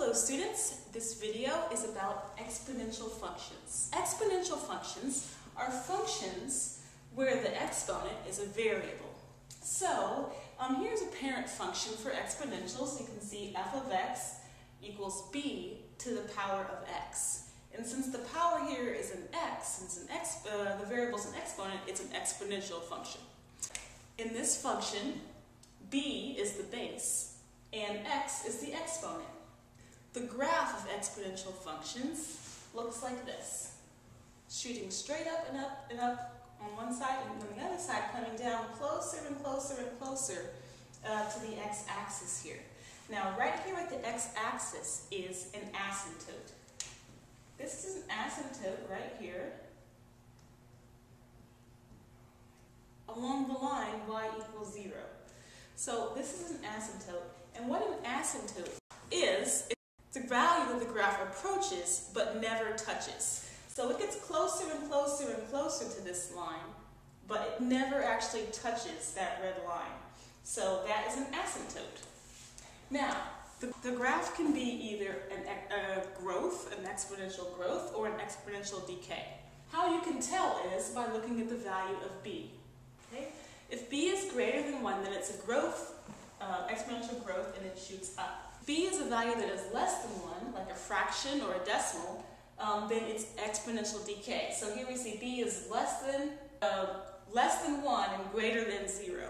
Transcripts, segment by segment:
Hello students, this video is about exponential functions. Exponential functions are functions where the exponent is a variable. So here's a parent function for exponentials. You can see f of x equals b to the power of x. And since the power here is an x, since the variable is an exponent, it's an exponential function. In this function, b is the base and x is the exponent. The graph of exponential functions looks like this, shooting straight up and up and up on one side, and on the other side coming down closer and closer and closer to the x-axis here. Now right here at the x-axis is an asymptote. This is an asymptote right here along the line y equals 0. So this is an asymptote, and what an asymptote is the value that the graph approaches but never touches. So it gets closer and closer and closer to this line, but it never actually touches that red line. So that is an asymptote. Now, the graph can be either a growth, an exponential growth, or an exponential decay. How you can tell is by looking at the value of b. Okay? If b is greater than 1, then it's a growth, exponential growth, and it shoots up. B is a value that is less than 1, like a fraction or a decimal, then it's exponential decay. So here we see b is less than 1 and greater than 0.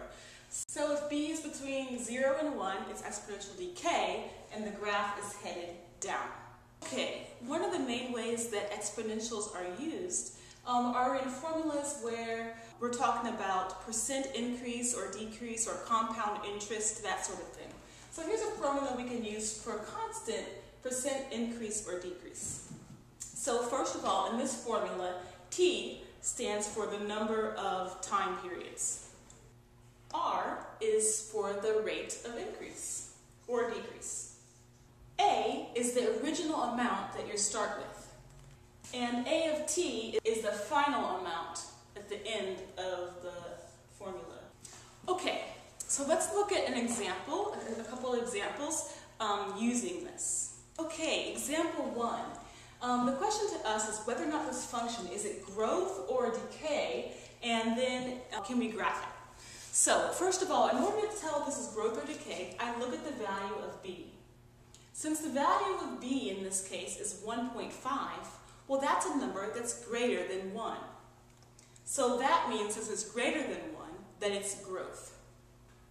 So if b is between 0 and 1, it's exponential decay, and the graph is headed down. Okay, one of the main ways that exponentials are used are in formulas where we're talking about percent increase or decrease or compound interest, that sort of thing. So here's a formula we can use for a constant percent increase or decrease. So first of all, in this formula, t stands for the number of time periods. R is for the rate of increase or decrease. A is the original amount that you start with. And A of t is the final amount at the end of the formula. Okay, so let's look at an example, a couple of examples using this. Okay, example 1. The question to us is whether or not this function, is it growth or decay, and then can we graph it? So, first of all, in order to tell if this is growth or decay, I look at the value of b. Since the value of b in this case is 1.5, well, that's a number that's greater than 1. So that means since it's greater than 1, that it's growth.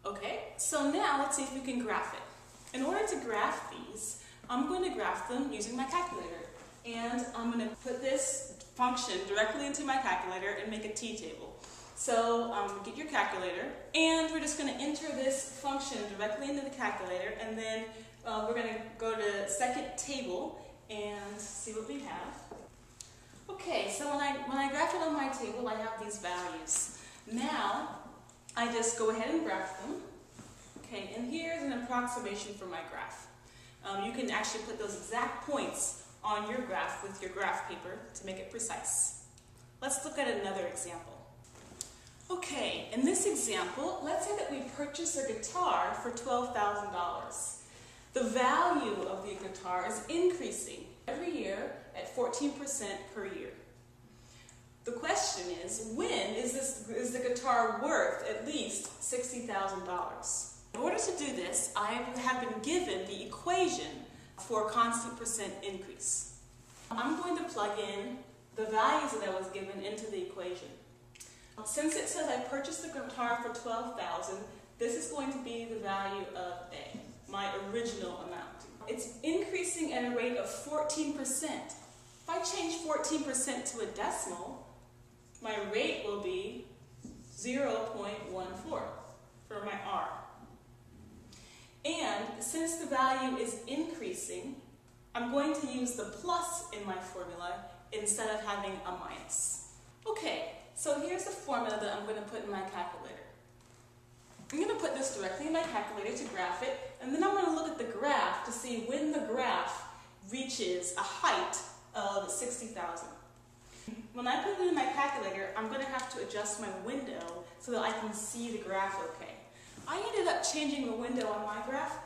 Okay, so now let's see if we can graph it. In order to graph these, I'm going to graph them using my calculator. And I'm going to put this function directly into my calculator and make a t-table. So get your calculator, and we're just going to enter this function directly into the calculator, and then we're going to go to second table and see what we have. Okay, so when I graph it on my table, I have these values. Now, I just go ahead and graph them. Okay, and here's an approximation for my graph. You can actually put those exact points on your graph with your graph paper to make it precise. Let's look at another example. Okay, in this example, let's say that we purchase a guitar for $12,000. The value of the guitar is increasing every year at 14% per year. The question is, when is the guitar worth at least $60,000? In order to do this, I have been given the equation for constant percent increase. I'm going to plug in the values that I was given into the equation. Since it says I purchased the guitar for $12,000, this is going to be the value of A, my original amount. It's increasing at a rate of 14%. If I change 14% to a decimal, my rate will be 0.14 for my R. And since the value is increasing, I'm going to use the plus in my formula instead of having a minus. Okay, so here's the formula that I'm going to put in my calculator. I'm going to put this directly in my calculator to graph it, and then I'm going to look at the graph to see when the graph reaches a height of 60,000. When I put it in my calculator, I'm going to have to adjust my window so that I can see the graph okay. I ended up changing the window on my graph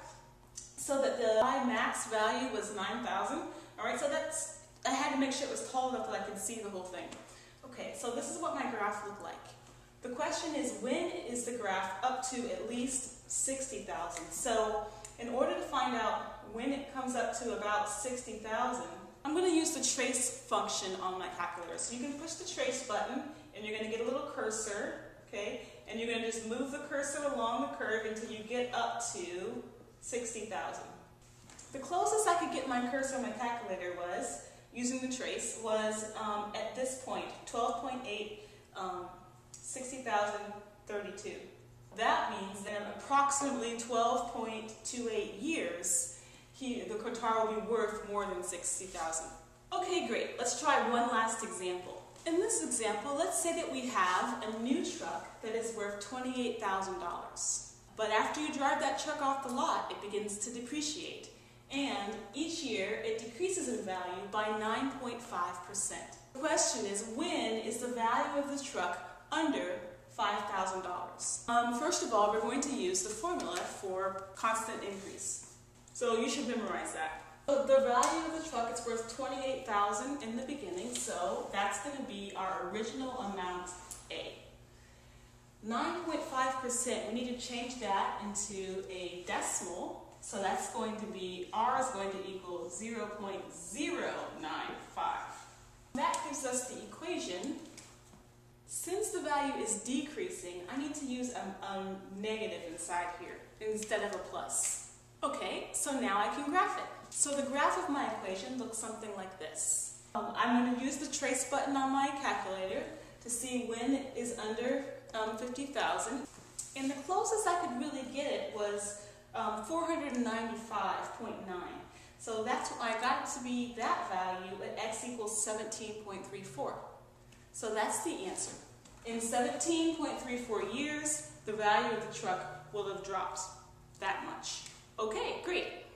so that the Y max value was 9,000. All right, so I had to make sure it was tall enough that I could see the whole thing. Okay, so this is what my graph looked like. The question is, when is the graph up to at least 60,000? So in order to find out when it comes up to about 60,000, I'm going to use the trace function on my calculator. So you can push the trace button, and you're going to get a little cursor, okay? And you're going to just move the cursor along the curve until you get up to 60,000. The closest I could get my cursor on my calculator was, using the trace, was at this point, 12.8, 60,032. That means that in approximately 12.28 years, the guitar will be worth more than 60,000. Okay, great. Let's try one last example. In this example, let's say that we have a new truck that is worth $28,000. But after you drive that truck off the lot, it begins to depreciate. And each year, it decreases in value by 9.5%. The question is, when is the value of the truck under $5,000? First of all, we're going to use the formula for constant increase. So you should memorize that. So the value of the truck is worth $28,000 in the beginning, so that's going to be our original amount A. 9.5%, we need to change that into a decimal, so that's going to be, R is going to equal 0.095. That gives us the equation. Since the value is decreasing, I need to use a negative inside here instead of a plus. Okay, so now I can graph it. So the graph of my equation looks something like this. I'm going to use the trace button on my calculator to see when it is under 50,000. And the closest I could really get it was 495.9. So that's I got it to be that value at x equals 17.34. So that's the answer. In 17.34 years, the value of the truck will have dropped that much. Okay, great.